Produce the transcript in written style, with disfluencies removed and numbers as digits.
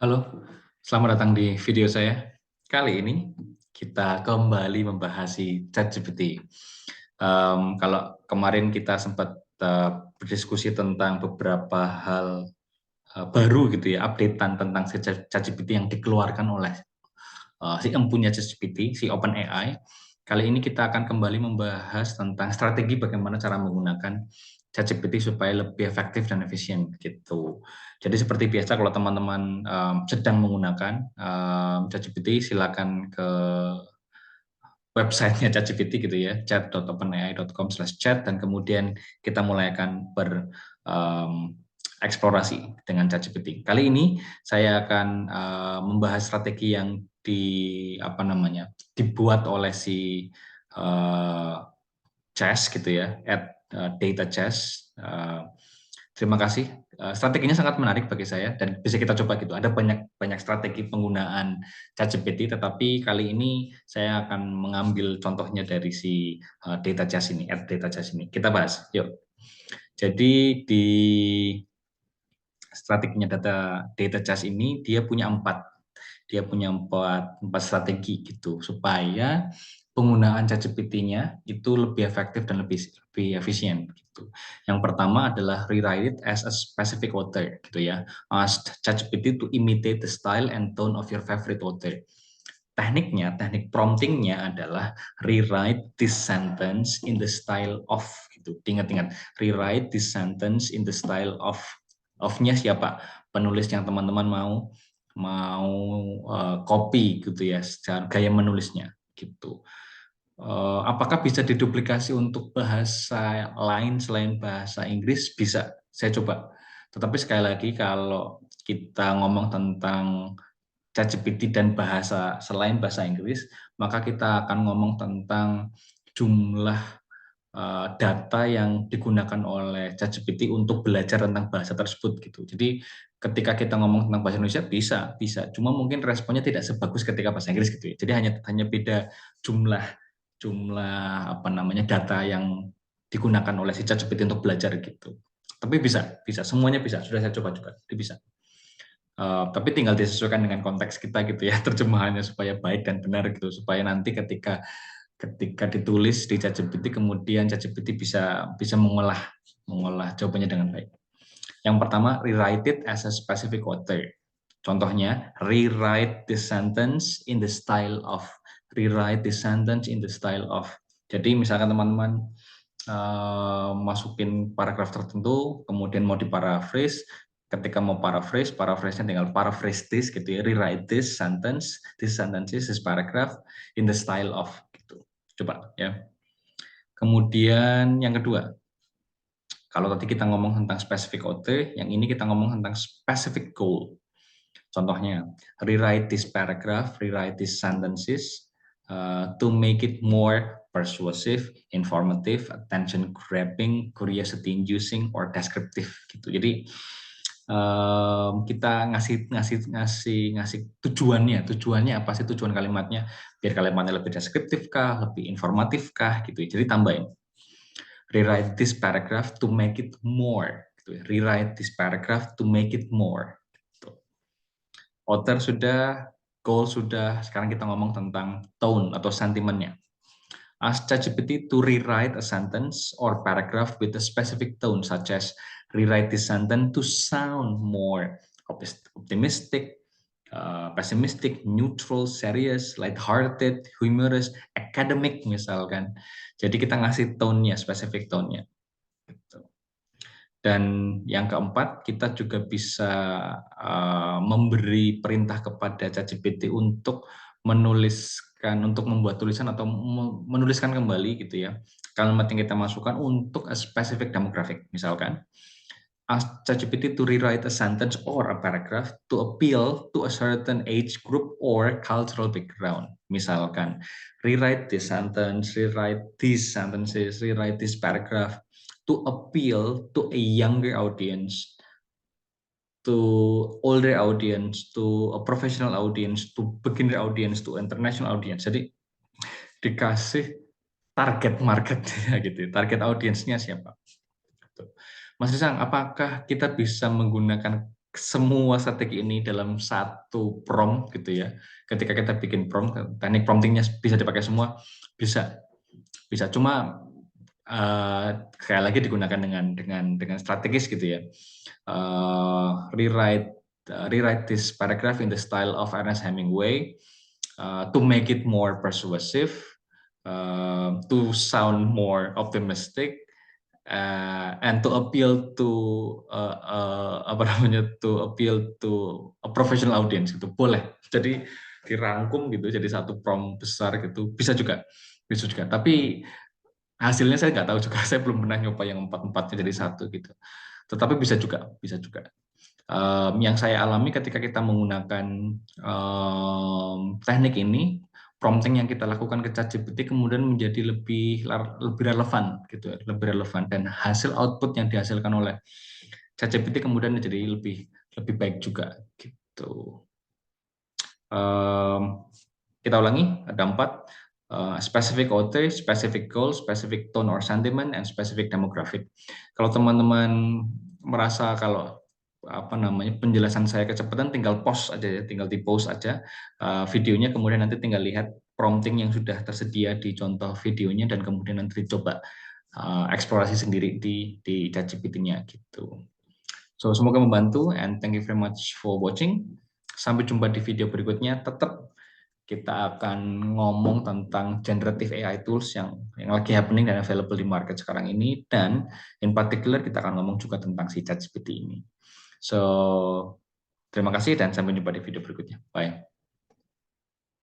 Halo, selamat datang di video saya. Kali ini kita kembali membahas si ChatGPT. Kalau kemarin kita sempat berdiskusi tentang beberapa hal baru gitu ya, updatean tentang si ChatGPT yang dikeluarkan oleh si empunya ChatGPT, si OpenAI. Kali ini kita akan kembali membahas tentang strategi bagaimana cara menggunakan ChatGPT supaya lebih efektif dan efisien gitu. Jadi seperti biasa kalau teman-teman sedang menggunakan ChatGPT, silakan ke websitenya ChatGPT gitu ya, chat.openai.com/chat, dan kemudian kita mulai akan bereksplorasi dengan ChatGPT. Kali ini saya akan membahas strategi yang dibuat oleh si Chess gitu ya, @data chess. Terima kasih. Strateginya sangat menarik bagi saya dan bisa kita coba gitu. Ada banyak banyak strategi penggunaan ChatGPT, tetapi kali ini saya akan mengambil contohnya dari si data chess ini, @data chess ini. Kita bahas, yuk. Jadi di strateginya data chess ini dia punya empat strategi gitu supaya penggunaan ChatGPT-nya itu lebih efektif dan lebih efisien gitu. Yang pertama adalah rewrite it as a specific author gitu ya. Ask ChatGPT to imitate the style and tone of your favorite author. Teknik promptingnya adalah rewrite this sentence in the style of gitu. Ingat-ingat, rewrite this sentence in the style of. Of-nya siapa? Penulis yang teman-teman mau copy gitu ya, secara gaya menulisnya gitu. Apakah bisa diduplikasi untuk bahasa lain selain bahasa Inggris? Bisa, saya coba. Tetapi sekali lagi kalau kita ngomong tentang ChatGPT dan bahasa selain bahasa Inggris, maka kita akan ngomong tentang jumlah data yang digunakan oleh ChatGPT untuk belajar tentang bahasa tersebut gitu. Jadi ketika kita ngomong tentang bahasa Indonesia bisa, cuma mungkin responnya tidak sebagus ketika bahasa Inggris gitu ya. Jadi hanya beda jumlah jumlah data yang digunakan oleh si ChatGPT untuk belajar gitu. Tapi bisa semuanya bisa. Sudah saya coba juga, itu bisa. Tapi tinggal disesuaikan dengan konteks kita gitu ya, terjemahannya supaya baik dan benar gitu, supaya nanti ketika ketika ditulis di ChatGPT kemudian ChatGPT bisa mengolah jawabannya dengan baik. Yang pertama, rewrite it as a specific author. Contohnya, rewrite this sentence in the style of. Rewrite this sentence in the style of. Jadi misalkan teman-teman masukin paragraf tertentu, kemudian mau diparaphrase, ketika mau paraphrase-nya tinggal paraphrase this gitu ya, rewrite this sentences, this paragraph in the style of gitu. Coba ya. Kemudian yang kedua, kalau tadi kita ngomong tentang specific author, yang ini kita ngomong tentang specific goal. Contohnya, rewrite this paragraph, rewrite these sentences to make it more persuasive, informative, attention-grabbing, curiosity-inducing, or descriptive gitu. Jadi kita ngasih tujuannya apa sih, tujuan kalimatnya, biar kalimatnya lebih deskriptif kah, lebih informatif kah gitu. Jadi tambahin, rewrite this paragraph to make it more gitu. Rewrite this paragraph to make it more gitu. Author sudah, goal sudah, sekarang kita ngomong tentang tone atau sentimennya. Ask ChatGPT to rewrite a sentence or paragraph with a specific tone, such as rewrite this sentence to sound more optimistic, pessimistic, neutral, serious, lighthearted, humorous, academic misalkan. Jadi kita ngasih tone-nya, specific tone-nya. Gitu. Dan yang keempat, kita juga bisa memberi perintah kepada ChatGPT untuk untuk membuat tulisan atau menuliskan kembali gitu ya, kalimat yang kita masukkan untuk a specific demographic. Misalkan, ask ChatGPT to rewrite a sentence or a paragraph to appeal to a certain age group or cultural background. Misalkan, rewrite this sentence, rewrite these sentences, rewrite this paragraph to appeal to a younger audience, to older audience, to a professional audience, to beginner audience, to international audience. Jadi dikasih target marketnya gitu, target audiensnya siapa. Mas Risang, apakah kita bisa menggunakan semua strategi ini dalam satu prompt gitu ya. Ketika kita bikin prompt, teknik promptingnya bisa dipakai semua, bisa, bisa. Cuma sekali lagi digunakan dengan strategis gitu ya. Rewrite this paragraph in the style of Ernest Hemingway to make it more persuasive, to sound more optimistic, and to appeal to apa namanya, to appeal to a professional audience gitu, boleh. Jadi dirangkum gitu jadi satu prompt besar gitu, bisa juga, bisa juga. Tapi hasilnya saya nggak tahu juga, saya belum pernah nyoba yang empat-empatnya jadi satu gitu. Tetapi bisa juga, bisa juga. Yang saya alami ketika kita menggunakan teknik ini, prompting yang kita lakukan ke ChatGPT kemudian menjadi lebih relevan gitu, lebih relevan, dan hasil output yang dihasilkan oleh ChatGPT kemudian menjadi lebih baik juga gitu. Kita ulangi, ada 4. Specific OT, specific goal, specific tone or sentiment, and specific demographic. Kalau teman-teman merasa kalau apa namanya penjelasan saya kecepatan, tinggal post aja ya, tinggal di post aja videonya, kemudian nanti tinggal lihat prompting yang sudah tersedia di contoh videonya, dan kemudian nanti coba eksplorasi sendiri di ChatGPT-nya gitu. So semoga membantu, and thank you very much for watching. Sampai jumpa di video berikutnya. Tetap kita akan ngomong tentang generative AI tools yang lagi happening dan available di market sekarang ini, dan in particular kita akan ngomong juga tentang si ChatGPT ini. So terima kasih dan sampai jumpa di video berikutnya. Bye.